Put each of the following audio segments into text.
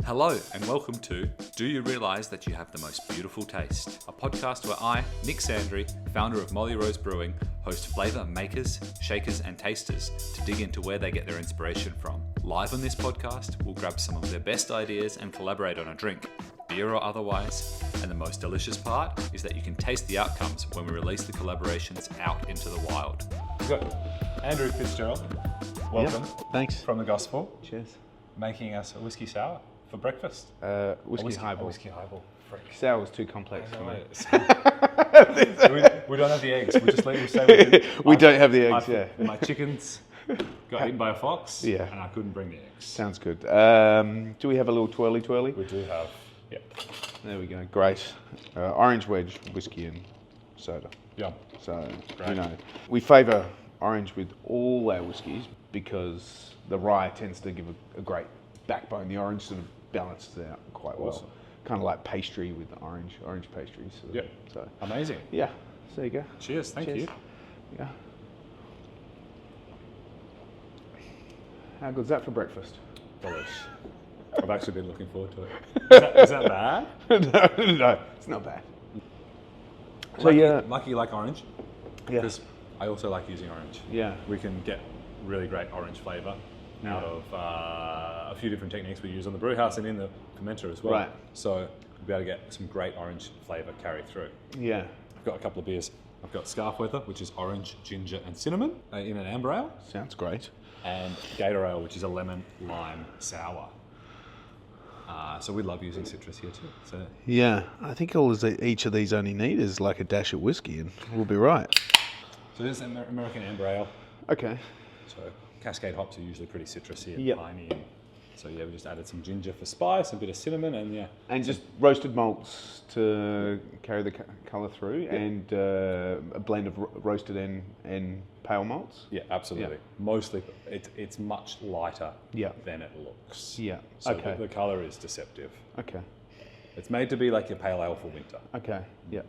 Hello and welcome to Do You Realise That You Have the Most Beautiful Taste? A podcast where I, Nick Sandry, founder of Molly Rose Brewing, host flavour makers, shakers and tasters to dig into where they get their inspiration from. Live on this podcast, we'll grab some of their best ideas and collaborate on a drink, beer or otherwise, and the most delicious part is that you can taste the outcomes when we release the collaborations out into the wild. We've got Andrew Fitzgerald, welcome. Yeah, thanks. From the Gospel. Cheers. Making us a whiskey sour for breakfast. Whiskey highball. Whiskey highball. Frick. Sour was too complex for me. we don't have the eggs. We just let you say we don't have the eggs, yeah. My chickens got eaten by a fox, yeah, and I couldn't bring the eggs. Sounds good. Do we have a little twirly? We do have, yep. There we go, great. Orange wedge, whiskey and soda. Yeah. So, great. You know, we favour orange with all our whiskies because the rye tends to give a great backbone. The orange sort of balances it out quite awesome. well. Kind of like pastry with the orange pastry. Yeah. So amazing. Yeah. There you go. Cheers. Thank you. Yeah. How good's that for breakfast? Delish. I've actually been looking forward to it. Is that bad? No, it's not bad. So lucky you like orange. Yeah. Because I also like using orange. Yeah. We can get really great orange flavour out of a few different techniques we use on the brew house and in the fermenter as well. Right. So we'll be able to get some great orange flavour carry through. Yeah. I've got a couple of beers. I've got Scarf Weather, which is orange, ginger and cinnamon in an amber ale. Sounds great. And Gator Ale, which is a lemon, lime, sour. So we love using citrus here too. So yeah, I think each of these only need is like a dash of whiskey and we'll be right. So this is American amber ale. Okay. So Cascade hops are usually pretty citrusy and yep. piney. And so yeah, we just added some ginger for spice, a bit of cinnamon, and yeah. And just roasted malts to carry the colour through, yep. And a blend of roasted and pale malts. Yeah, absolutely. Yep. Mostly, it's much lighter than it looks. Yeah. So okay. The colour is deceptive. Okay. It's made to be like your pale ale for winter. Okay. Yeah.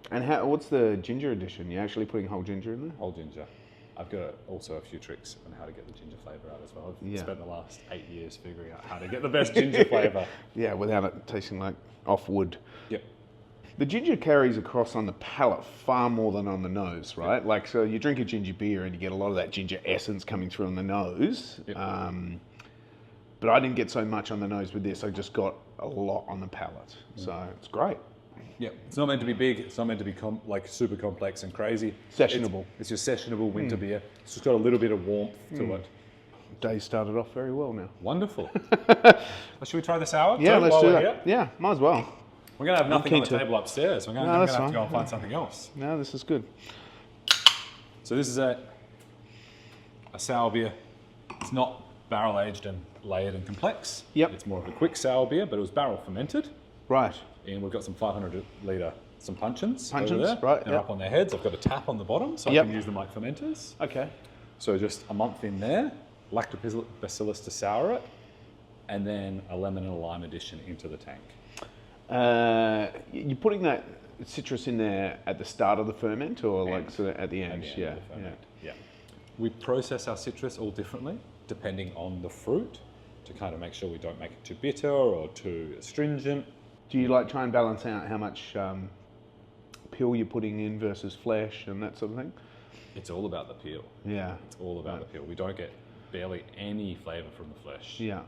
And what's the ginger addition? You're actually putting whole ginger in there? Whole ginger. I've got also a few tricks on how to get the ginger flavour out as well. I've spent the last 8 years figuring out how to get the best ginger flavour. Yeah, without it tasting like off wood. Yep. The ginger carries across on the palate far more than on the nose, right? Yep. Like, so you drink a ginger beer and you get a lot of that ginger essence coming through on the nose. Yep. But I didn't get so much on the nose with this. I just got a lot on the palate. So it's great. Yeah, it's not meant to be big. It's not meant to be like super complex and crazy. Sessionable. It's your sessionable winter beer. It's just got a little bit of warmth to it. Day started off very well now. Wonderful. Should we try the sour? Yeah, let's do that. Here? Yeah, might as well. We're going to have nothing on the table upstairs. We're going to have to go and find something else. No, this is good. So this is a sour beer. It's not barrel aged and layered and complex. Yep. It's more of a quick sour beer, but it was barrel fermented. Right. And we've got some 500 litre, some puncheons over there. Right. They're up on their heads. I've got a tap on the bottom, so I can use them like fermenters. Okay. So just a month in there, lactobacillus to sour it, and then a lemon and a lime addition into the tank. You're putting that citrus in there at the start of the ferment, or like sort of at the end? At the end of the ferment. Yeah. We process our citrus all differently, depending on the fruit, to kind of make sure we don't make it too bitter or too astringent. Do you like try and balance out how much peel you're putting in versus flesh and that sort of thing? It's all about the peel. Yeah. It's all about the peel. We don't get barely any flavour from the flesh. Yeah.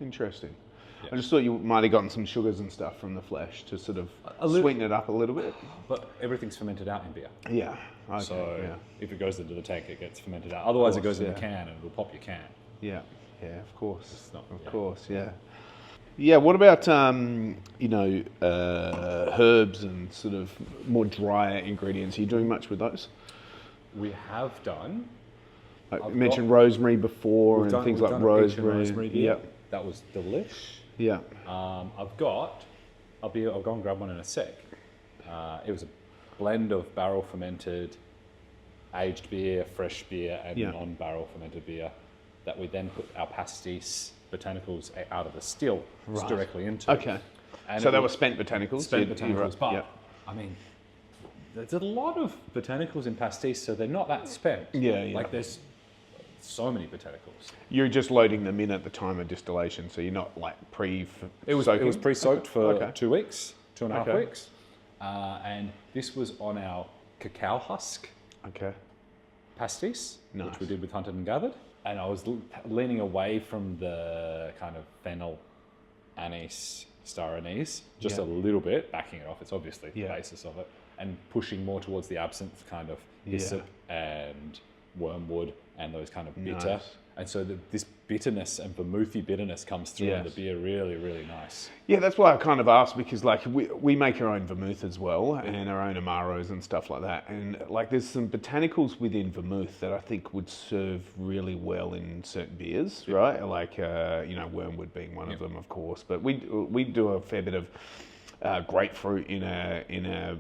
Interesting. Yeah. I just thought you might have gotten some sugars and stuff from the flesh to sort of sweeten it up a little bit. But everything's fermented out in beer. Yeah. Okay. So if it goes into the tank, it gets fermented out. Otherwise, it goes in the can and it'll pop your can. Yeah. Yeah, of course. Of course, yeah. Yeah, what about, herbs and sort of more drier ingredients? Are you doing much with those? We have done. You mentioned rosemary before and things like rosemary. Yeah, that was delish. Yeah. I'll go and grab one in a sec. It was a blend of barrel fermented, aged beer, fresh beer, and non-barrel fermented beer that we then put our pastis botanicals out of the still directly into. Okay. And so they were spent botanicals? Spent botanicals, but I mean, there's a lot of botanicals in pastis, so they're not that spent. Yeah. Like there's so many botanicals. You're just loading them in at the time of distillation, so you're not like It was pre-soaked for 2 weeks, 2.5 weeks. And this was on our cacao husk pastis, which we did with Hunted and Gathered. And I was leaning away from the kind of fennel, anise, star anise, just a little bit, backing it off. It's obviously the basis of it. And pushing more towards the absinthe kind of hyssop and wormwood and those kind of bitter. Nice. And so this bitterness and vermouthy bitterness comes through in the beer really, really nice. Yeah, that's why I kind of asked, because like we make our own vermouth as well and our own Amaros and stuff like that. And like there's some botanicals within vermouth that I think would serve really well in certain beers, right? Like, wormwood being one of them, of course. But we do a fair bit of grapefruit in a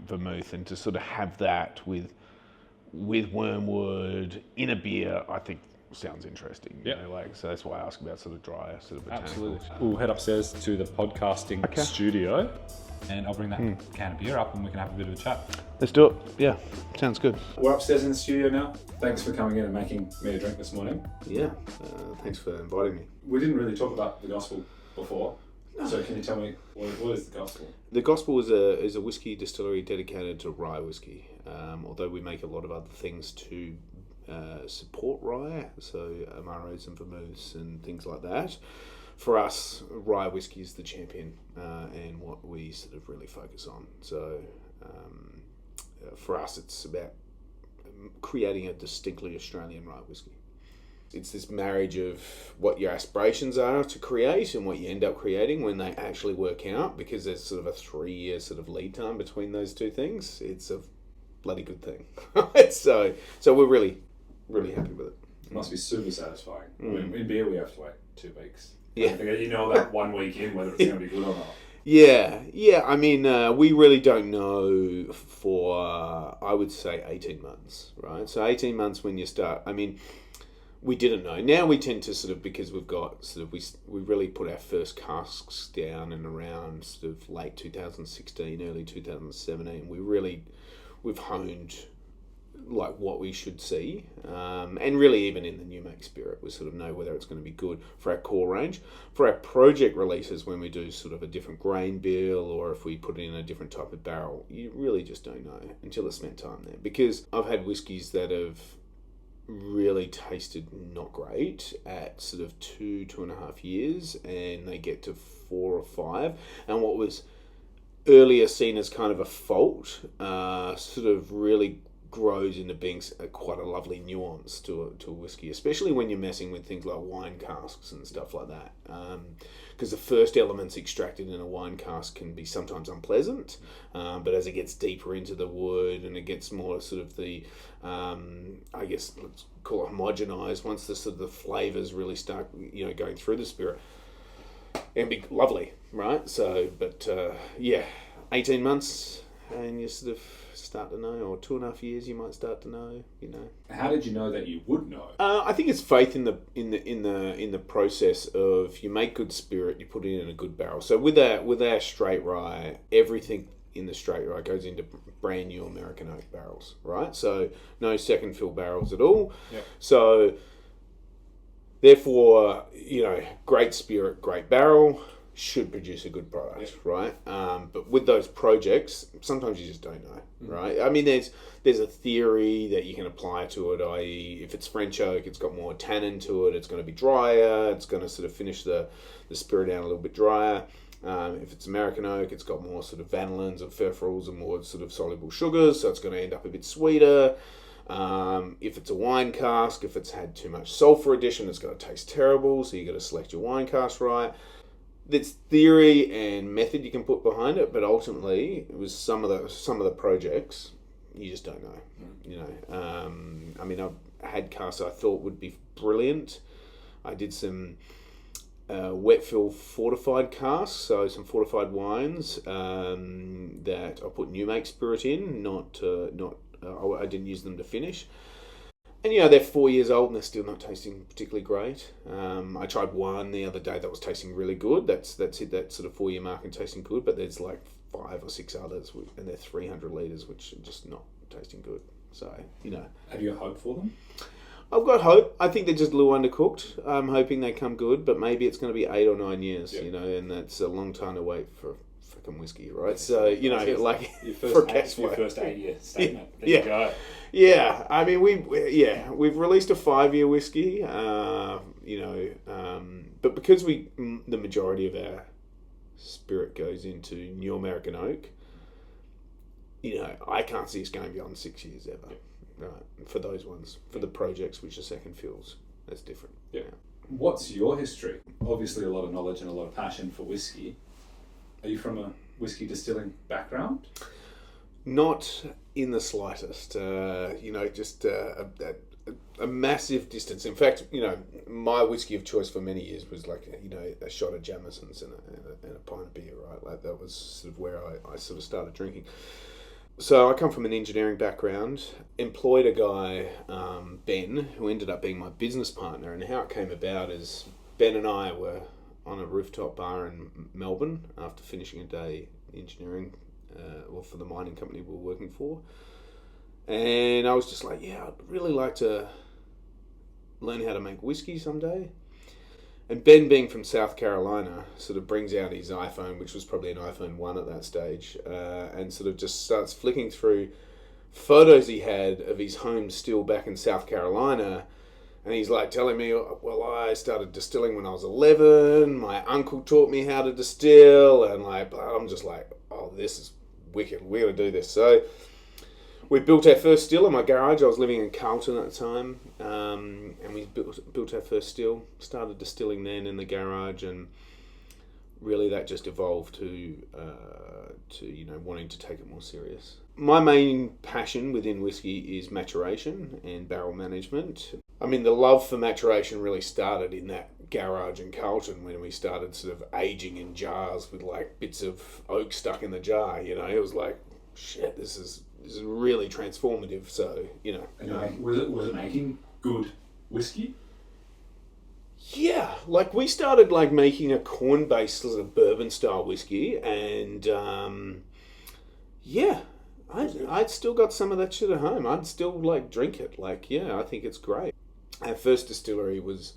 vermouth, and to sort of have that with wormwood in a beer, I think sounds interesting. You know, so that's why I ask about sort of drier sort of botanicals. Absolutely. We'll head upstairs to the podcasting studio, and I'll bring that can of beer up and we can have a bit of a chat. Let's do it. Yeah, sounds good. We're upstairs in the studio now. Thanks for coming in and making me a drink this morning. Yeah, thanks for inviting me. We didn't really talk about the gospel before. So can you tell me, what is the gospel? The gospel is a whiskey distillery dedicated to rye whiskey, although we make a lot of other things to support rye, so Amaros and vermouths and things like that. For us, rye whiskey is the champion and what we sort of really focus on. So for us, it's about creating a distinctly Australian rye whiskey. It's this marriage of what your aspirations are to create and what you end up creating when they actually work out, because there's sort of a 3-year sort of lead time between those two things. It's a bloody good thing. So we're really happy with it. It must be super satisfying. In beer, we have to wait 2 weeks. Yeah. You know that 1 week in whether it's going to be good or not. Yeah. I mean, we really don't know for, I would say, 18 months, right? So 18 months when you start, I mean, we didn't know. Now we tend to sort of, because we've got sort of, we really put our first casks down in around sort of late 2016, early 2017. We've honed like what we should see, and really even in the new make spirit we sort of know whether it's going to be good for our core range. For our project releases, when we do sort of a different grain bill, or if we put it in a different type of barrel, you really just don't know until it's spent time there. Because I've had whiskies that have really tasted not great at sort of 2.5 years, and they get to 4 or 5, and what was earlier seen as kind of a fault sort of really grows into being quite a lovely nuance to a whiskey, especially when you're messing with things like wine casks and stuff like that, because the first elements extracted in a wine cask can be sometimes unpleasant, but as it gets deeper into the wood and it gets more sort of the I guess let's call it homogenized, once the sort of the flavors really start going through the spirit, it'd be lovely, right? So but 18 months and you sort of start to know, or 2.5 years you might start to know. How did you know that you would know? I think it's faith in the process of, you make good spirit, you put it in a good barrel. So with our straight rye, everything in the straight rye goes into brand new American oak barrels, right? So no second fill barrels at all. Yep. So therefore, great spirit, great barrel should produce a good product, right? But with those projects, sometimes you just don't know, right? I mean, there's a theory that you can apply to it, i.e. if it's French oak, it's got more tannin to it, it's going to be drier, it's going to sort of finish the spirit down a little bit drier. If it's American oak, it's got more sort of vanillins and furfuryls and more sort of soluble sugars, so it's going to end up a bit sweeter. If it's a wine cask, if it's had too much sulfur addition, it's going to taste terrible, so you got to select your wine cask right. There's theory and method you can put behind it, but ultimately, it was some of the projects you just don't know. I mean, I've had casks I thought would be brilliant. I did some wet fill fortified casks, so some fortified wines that I put new make spirit in. I didn't use them to finish. And they're 4 years old and they're still not tasting particularly great. I tried one the other day that was tasting really good. That's hit that sort of 4-year mark and tasting good. But there's like 5 or 6 others, and they're 300 litres, which are just not tasting good. So Have you a hope for them? I've got hope. I think they're just a little undercooked. I'm hoping they come good, but maybe it's going to be 8 or 9 years, you know, and that's a long time to wait for fucking whiskey, right? So, you know, like for cash flow. Your first 8-year statement. There you go. Yeah, I mean, we've released a 5-year whiskey, but because the majority of our spirit goes into New American oak, you know, I can't see us going beyond 6 years ever. Yeah. Right, for those ones, for the projects which are second fills, that's different. Yeah. What's your history? Obviously, a lot of knowledge and a lot of passion for whiskey. Are you from a whiskey distilling background? Not in the slightest. Just a massive distance. In fact, you know, my whiskey of choice for many years was like, you know, a shot of Jameson's and a pint of beer, right? Like that was sort of where I sort of started drinking. So I come from an engineering background, employed a guy, Ben, who ended up being my business partner. And how it came about is Ben and I were on a rooftop bar in Melbourne after finishing a day engineering, for the mining company we were working for. And I was just like, yeah, I'd really like to learn how to make whiskey someday. And Ben, being from South Carolina, sort of brings out his iPhone, which was probably an iPhone 1 at that stage, and sort of just starts flicking through photos he had of his home still back in South Carolina. And he's like telling me, well, I started distilling when I was 11. My uncle taught me how to distill. And like, I'm just like, oh, this is wicked. We're going to do this. So we built our first still in my garage. I was living in Carlton at the time, and we built our first still. Started distilling then in the garage, and really that just evolved to wanting to take it more serious. My main passion within whiskey is maturation and barrel management. I mean, the love for maturation really started in that garage in Carlton when we started sort of aging in jars with like bits of oak stuck in the jar. You know, it was like, shit, this is really transformative. So, you know. And was it making good whiskey? Yeah, like we started like making a corn-based sort of bourbon-style whiskey, and I'd still got some of that shit at home. I'd still like drink it. Like, yeah, I think it's great. Our first distillery was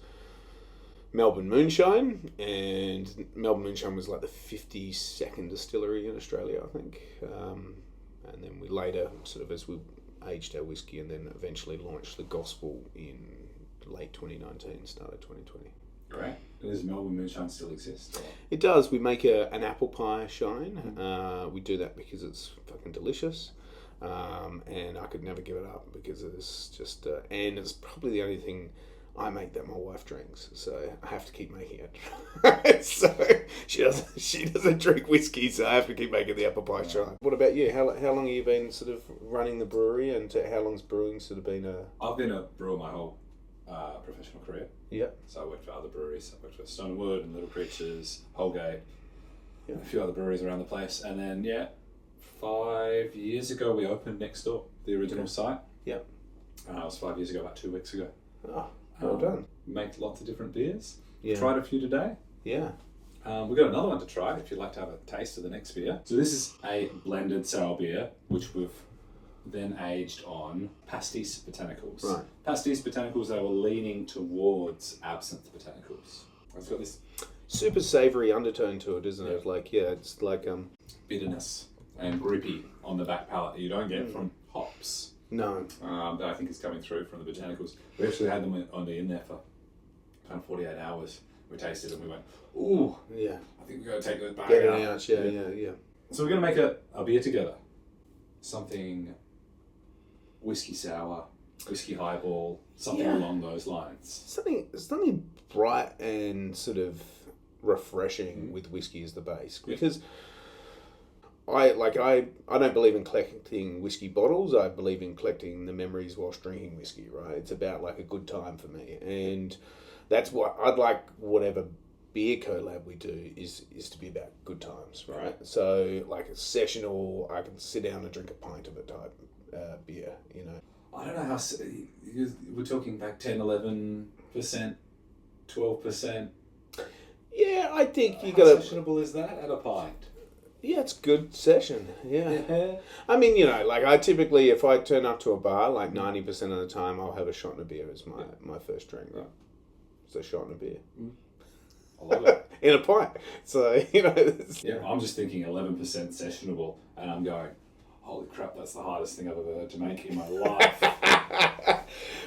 Melbourne Moonshine, and Melbourne Moonshine was like the 52nd distillery in Australia, I think. And then we later, sort of as we aged our whiskey, and then eventually launched the Gospel in late 2019, start of 2020. Right. Does Melbourne Moonshine still exist? Or? It does. We make an apple pie shine. We do that because it's fucking delicious. And I could never give it up because it's just... and it's probably the only thing I make that my wife drinks. So I have to keep making it. So she doesn't drink whiskey, so I have to keep making the apple pie shine. What about you? How long have you been sort of running the brewery, and how long's brewing sort of been a... I've been a brewer my whole professional career. Yeah. So I worked for other breweries. I worked for Stone and Wood and Little Creatures, Holgate, a few other breweries around the place. And then, 5 years ago we opened next door, the original site. Yeah. It was 5 years ago, about 2 weeks ago. Oh, well done. Make lots of different beers. Yeah. Tried a few today. Yeah. We've got another one to try if you'd like to have a taste of the next beer. So this is a blended sour beer, which we've then aged on pastis botanicals. Right. Pastis botanicals, they were leaning towards absinthe botanicals. It's got this super savoury undertone to it, isn't it? Like, it's like... bitterness and grippy on the back palate that you don't get from hops. No. That I think is coming through from the botanicals. We actually had them in there for kind of 48 hours. We tasted it and we went, ooh, yeah, I think we've got to take those back Get out. it out, yeah. So we're going to make a beer together. Something whiskey sour, whiskey highball, something along those lines. Something bright and sort of refreshing with whiskey as the base. Because I don't believe in collecting whiskey bottles. I believe in collecting the memories whilst drinking whiskey, right? It's about like a good time for me. And that's what I'd like. Whatever beer collab we do is to be about good times, right? So like a sessional, I can sit down and drink a pint of a type beer, you know. I don't know how, we're talking like 10, 11%, 12%. Yeah, I think you How got to... sessionable is that at a pint? Yeah, it's a good session. Yeah. I mean, like I typically, if I turn up to a bar, like 90% of the time, I'll have a shot and a beer as my first drink. Right. It's a shot and a beer. I love it. In a pint. So, I'm just thinking 11% sessionable, and I'm going, holy crap, that's the hardest thing I've ever had to make in my life.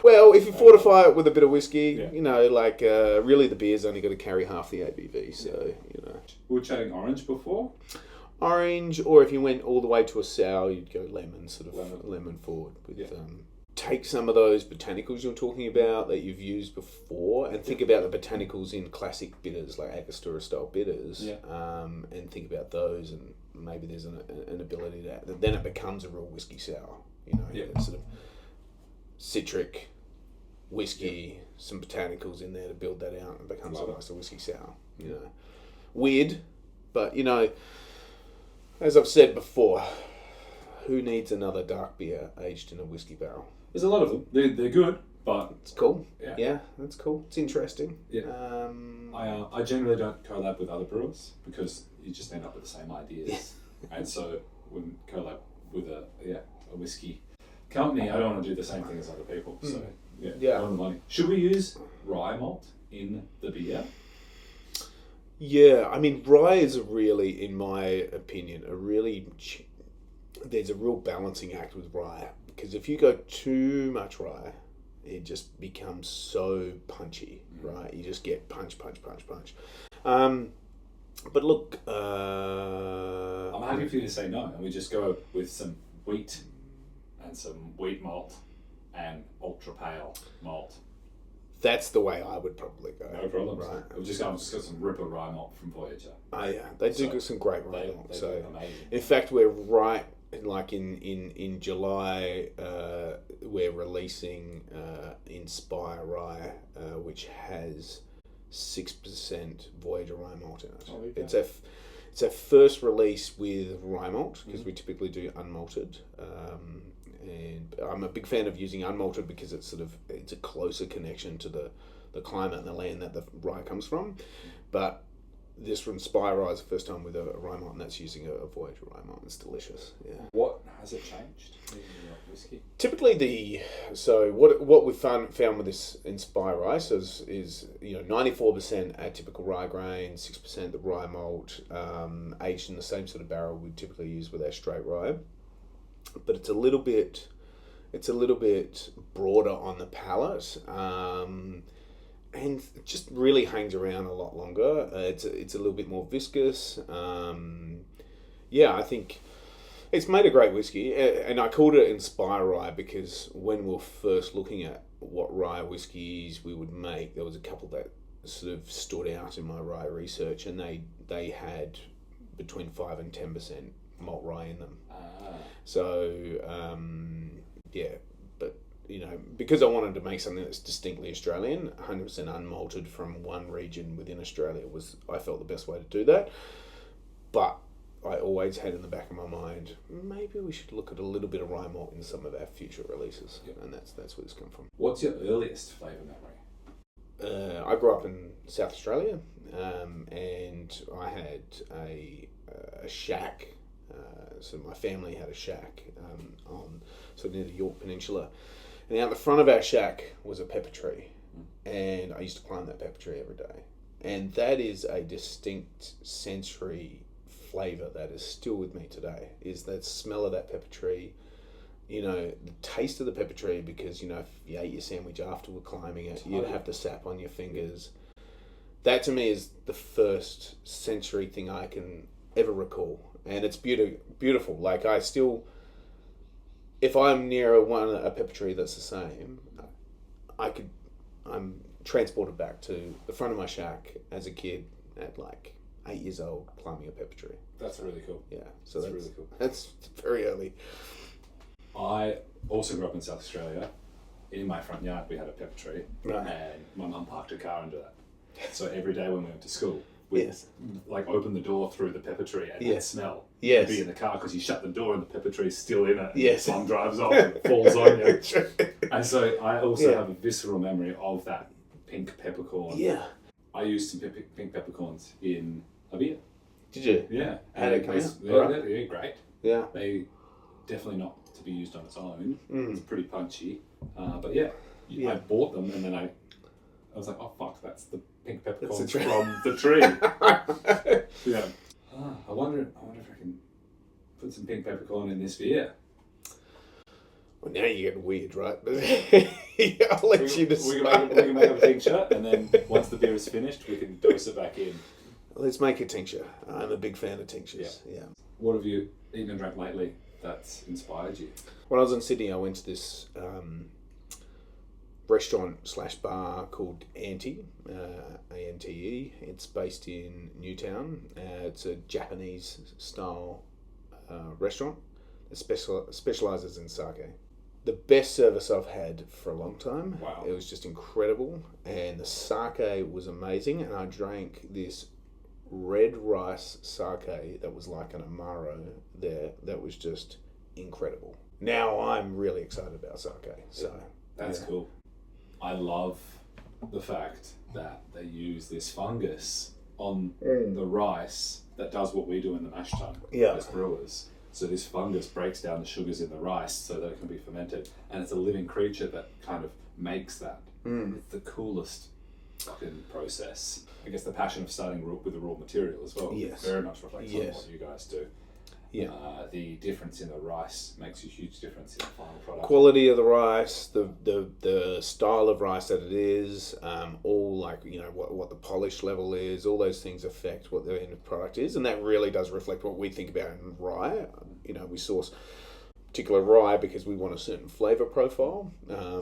Well, if you fortify it with a bit of whiskey, really the beer's only got to carry half the ABV. So, We were chatting orange before. Orange, or if you went all the way to a sour, you'd go lemon, lemon forward. Take some of those botanicals you're talking about that you've used before, and think about the botanicals in classic bitters like Angostura style bitters, and think about those, and maybe there's an ability that then it becomes a real whiskey sour. Sort of citric whiskey, some botanicals in there to build that out, and it becomes a nice whiskey sour. Weird, but as I've said before, who needs another dark beer aged in a whiskey barrel? There's a lot of them. They're good, but it's cool. Yeah, that's cool. It's interesting. Yeah. I generally don't collab with other brewers because you just end up with the same ideas. And so when collab with a whiskey company, I don't want to do the same thing as other people. So on the money. Should we use rye malt in the beer? Yeah, I mean, rye is really, in my opinion, there's a real balancing act with rye. Because if you go too much rye, it just becomes so punchy, right? You just get punch. But look... I'm happy for you to say no, and we just go with some wheat and some wheat malt and ultra pale malt. That's the way I would probably go. No problem. Right. I've just got some Ripper rye malt from Voyager. Oh yeah, they do get some great rye malt. They So amazing. In fact, we're right like in July, we're releasing Inspire Rye, which has 6% Voyager rye malt in it. Oh, okay. It's our first release with rye malt because we typically do unmalted. And I'm a big fan of using unmalted because it's a closer connection to the climate and the land that the rye comes from. But this from Inspire Rye is the first time with a rye malt, and that's using a Voyager rye malt. It's delicious. Yeah. What has it changed in your whiskey? Typically, what we found with this Inspire Rye is 94% atypical rye grain, 6% the rye malt, aged in the same sort of barrel we typically use with our straight rye. But it's a little bit broader on the palate, and it just really hangs around a lot longer. It's a little bit more viscous. I think it's made a great whiskey, and I called it Inspire Rye because when we were first looking at what rye whiskies we would make, there was a couple that sort of stood out in my rye research, and they had between 5 and 10% malt rye in them. So, but because I wanted to make something that's distinctly Australian, 100% unmalted from one region within Australia I felt the best way to do that. But I always had in the back of my mind, maybe we should look at a little bit of rye malt in some of our future releases. Yep. And that's where this come from. What's your earliest flavour memory? I grew up in South Australia, and I had a shack. So my family had a shack near the York Peninsula, and out the front of our shack was a pepper tree, and I used to climb that pepper tree every day, and that is a distinct sensory flavour that is still with me today. Is that smell of that pepper tree, the taste of the pepper tree, because if you ate your sandwich afterward climbing it, you'd have the sap on your fingers. That to me is the first sensory thing I can ever recall. And it's beautiful. Like I still, if I'm near a pepper tree that's the same, I'm transported back to the front of my shack as a kid at like 8 years old, climbing a pepper tree. That's really cool. Yeah, so that's really cool. That's very early. I also grew up in South Australia. In my front yard, we had a pepper tree, and my mum parked her car under that. So every day when we went to school, we'd open the door through the pepper tree and it'd smell. Yes. Be in the car because you shut the door and the pepper tree's still in it. Yes. The sun drives off and it falls on you. And so I also have a visceral memory of that pink peppercorn. Yeah. I used some pink peppercorns in a beer. Did you? Yeah. How'd it come out? They're great. Yeah. They definitely not to be used on its own. Mm. It's pretty punchy. But yeah, I bought them and then I was like, oh fuck, that's the pink peppercorns from the tree. Yeah. I wonder if I can put some pink peppercorn in this beer. Well, now you're getting weird, right? But I'll let you decide. We can make a tincture, and then once the beer is finished, we can dose it back in. Let's make a tincture. I'm a big fan of tinctures. Yeah. What have you eaten and drank lately that's inspired you? When I was in Sydney, I went to this restaurant/bar called Ante, ANTE. It's based in Newtown. It's a Japanese style restaurant. It specialises in sake. The best service I've had for a long time. Wow. It was just incredible. And the sake was amazing. And I drank this red rice sake that was like an Amaro there. That was just incredible. Now I'm really excited about sake. So that's cool. I love the fact that they use this fungus on the rice that does what we do in the mash tun as brewers. So this fungus breaks down the sugars in the rice so that it can be fermented, and it's a living creature that kind of makes that. It's the coolest fucking process. I guess the passion of starting with the raw material as well. Yes. Very much reflects on what you guys do. Yeah. The difference in the rice makes a huge difference in the final product. Quality of the rice, the style of rice that it is, all like, you know, what the polish level is, all those things affect what the end product is, and that really does reflect what we think about in rye. You know, we source particular rye because we want a certain flavour profile, I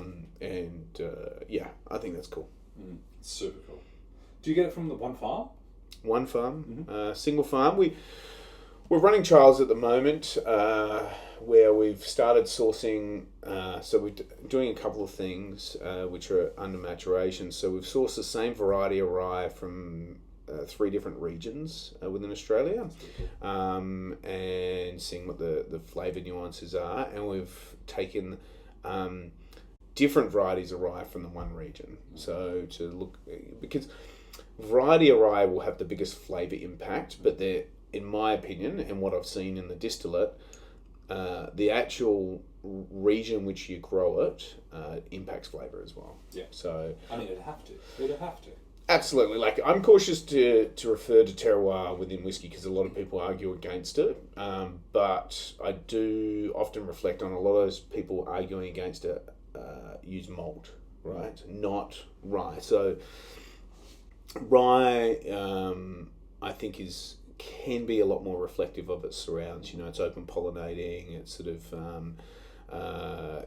think that's cool. Super cool. Do you get it from the one farm? One farm, single farm. We're running trials at the moment where we've started sourcing, so we're doing a couple of things which are under maturation. So we've sourced the same variety of rye from 3 different regions within Australia, and seeing what the flavour nuances are. And we've taken different varieties of rye from the one region. So to look, because variety of rye will have the biggest flavour impact, but they're, in my opinion, and what I've seen in the distillate, the actual region which you grow it impacts flavour as well. Yeah. So I mean, it'd have to. Absolutely. Like, I'm cautious to refer to terroir within whiskey because a lot of people argue against it. But I do often reflect on a lot of those people arguing against it use malt, right? Not rye. So rye, I think can be a lot more reflective of its surrounds. You know, it's open pollinating. It's sort of,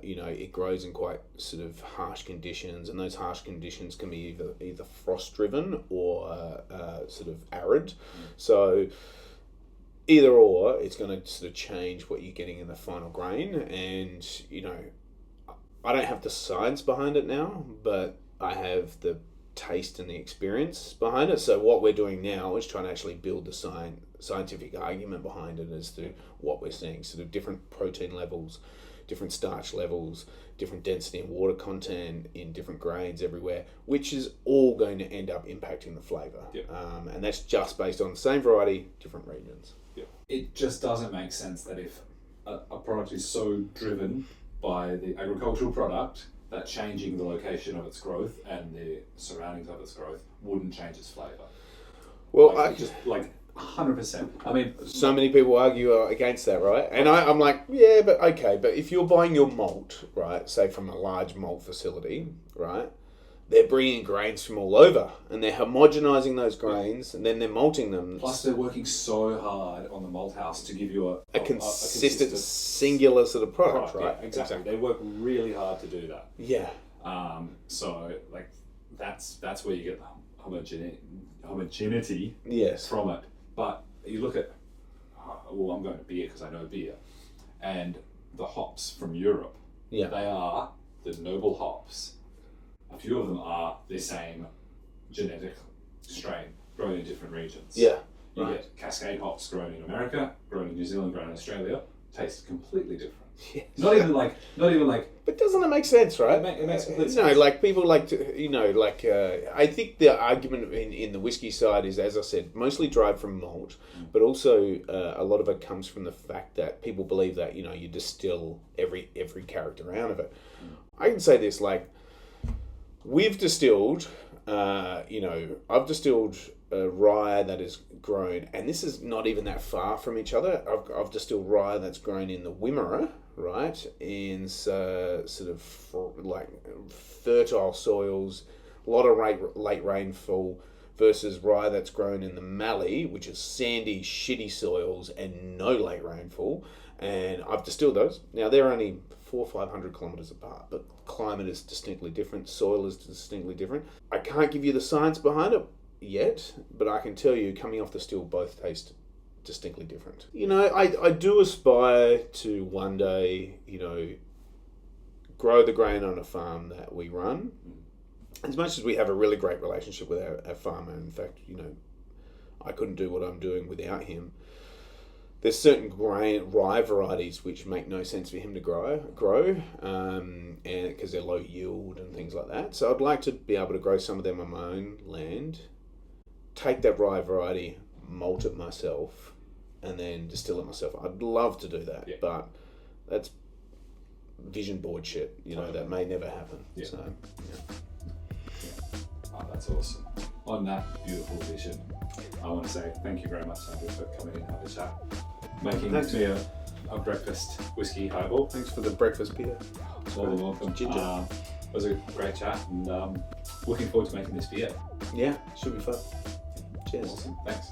it grows in quite sort of harsh conditions, and those harsh conditions can be either frost driven or sort of arid. So either or, it's going to sort of change what you're getting in the final grain. And, you know, I don't have the science behind it now, but I have the taste and the experience behind it. So what we're doing now is trying to actually build the scientific argument behind it as to what we're seeing. Sort of different protein levels, different starch levels, different density and water content in different grains everywhere, which is all going to end up impacting the flavour. Yep. And that's just based on the same variety, different regions. Yep. It just doesn't make sense that if a product is so driven by the agricultural product, that changing the location of its growth and the surroundings of its growth wouldn't change its flavour. Well, just 100%. I mean, so many people argue against that, right? And I'm like, yeah, but okay, but if you're buying your malt, right, say from a large malt facility, right, they're bringing grains from all over and they're homogenising those grains and then they're malting them. Plus, they're working so hard on the malt house to give you a consistent, singular sort of product, right? Yeah, exactly. They work really hard to do that. Yeah. So, like, that's where you get the homogeneity from it. But you look at, well, I'm going to beer because I know beer, and the hops from Europe. Yeah. They are the noble hops. A few of them are the same genetic strain grown in different regions. Yeah. You get Cascade hops grown in America, grown in New Zealand, grown in Australia, tastes completely different. Yes. Not even like. But doesn't it make sense, right? It makes complete sense. No, like people like to, I think the argument in the whiskey side is, as I said, mostly derived from malt, but also a lot of it comes from the fact that people believe that, you distill every character out of it. I can say this, like, we've distilled, I've distilled rye that is grown, and this is not even that far from each other. I've distilled rye that's grown in the Wimmera, right, in sort of like fertile soils, a lot of late rainfall, versus rye that's grown in the Mallee, which is sandy, shitty soils and no late rainfall. And I've distilled those. Now they're only 400 or 500 kilometres apart, but climate is distinctly different, soil is distinctly different. I can't give you the science behind it yet, but I can tell you, coming off the still, both taste distinctly different. I do aspire to one day, grow the grain on a farm that we run. As much as we have a really great relationship with our farmer, in fact, I couldn't do what I'm doing without him. There's certain rye varieties which make no sense for him to grow, and because they're low yield and things like that. So I'd like to be able to grow some of them on my own land, take that rye variety, malt it myself, and then distill it myself. I'd love to do that, but that's vision board shit. That may never happen. Yeah. So, yeah. Oh, that's awesome. On that beautiful vision, I want to say thank you very much, Andrew, for coming in and having a chat. Making me a breakfast whiskey highball. Thanks for the breakfast beer. More than welcome. Ginger. It was a great chat, and looking forward to making this beer. Yeah, should be fun. Cheers. Awesome. Thanks.